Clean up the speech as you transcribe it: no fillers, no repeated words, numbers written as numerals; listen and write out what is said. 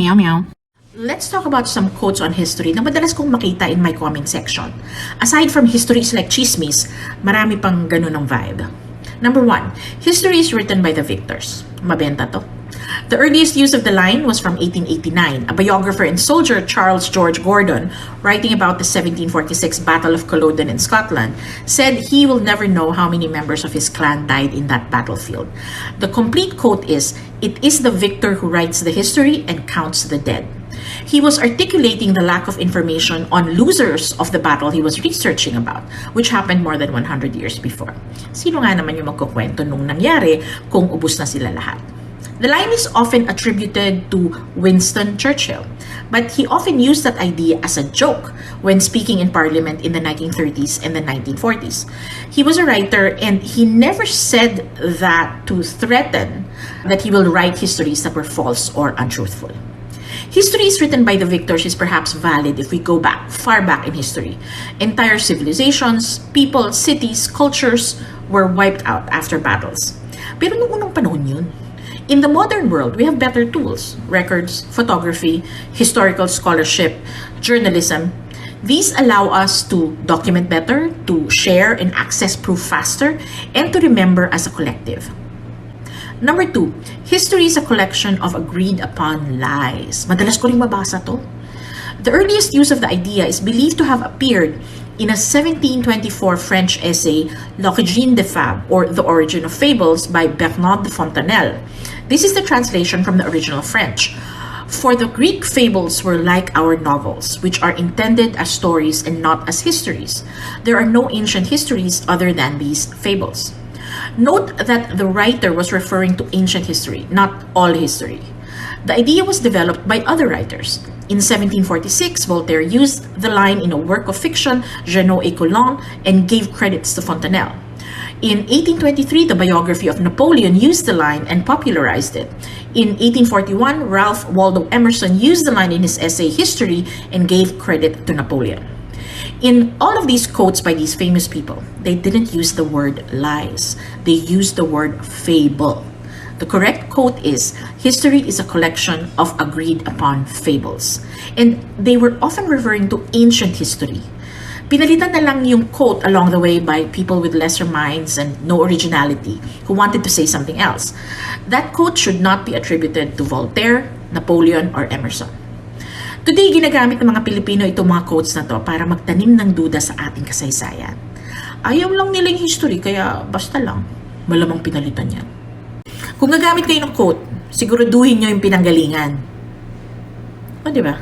Meow meow. Let's talk about some quotes on history na madalas kong makita in my comment section. Aside from histories like chismis, marami pang ganun ang vibe. Number 1, history is written by the victors. Mabenta to. The earliest use of the line was from 1889. A biographer and soldier, Charles George Gordon, writing about the 1746 Battle of Culloden in Scotland, said he will never know how many members of his clan died in that battlefield. The complete quote is, "It is the victor who writes the history and counts the dead." He was articulating the lack of information on losers of the battle he was researching about, which happened more than 100 years before. Sino nga naman yung magkukwento nung nangyari kung ubus na sila lahat? The line is often attributed to Winston Churchill, but he often used that idea as a joke when speaking in Parliament in the 1930s and the 1940s. He was a writer and he never said that to threaten that he will write histories that were false or untruthful. History is written by the victors is perhaps valid if we go back, far back in history. Entire civilizations, people, cities, cultures were wiped out after battles. Pero nung unang panahon yun, in the modern world, we have better tools, records, photography, historical scholarship, journalism. These allow us to document better, to share and access proof faster, and to remember as a collective. Number 2, history is a collection of agreed upon lies. Madalas ko rin mabasa to. The earliest use of the idea is believed to have appeared in a 1724 French essay, L'origine des fables, or The Origin of Fables, by Bernard de Fontenelle. This is the translation from the original French. For the Greek fables were like our novels, which are intended as stories and not as histories. There are no ancient histories other than these fables. Note that the writer was referring to ancient history, not all history. The idea was developed by other writers. In 1746, Voltaire used the line in a work of fiction, Jeannot et Colomb, and gave credits to Fontenelle. In 1823, the biography of Napoleon used the line and popularized it. In 1841, Ralph Waldo Emerson used the line in his essay History and gave credit to Napoleon. In all of these quotes by these famous people, they didn't use the word lies. They used the word fable. The correct quote is, history is a collection of agreed upon fables. And they were often referring to ancient history. Pinalitan na lang yung quote along the way by people with lesser minds and no originality who wanted to say something else. That quote should not be attributed to Voltaire, Napoleon, or Emerson. Today, ginagamit ng mga Pilipino itong mga quotes na to para magtanim ng duda sa ating kasaysayan. Ayaw lang nila yung history, kaya basta lang. Malamang pinalitan yan. Kung gagamit kayo ng quote, siguraduhin nyo yung pinanggalingan. O, di ba?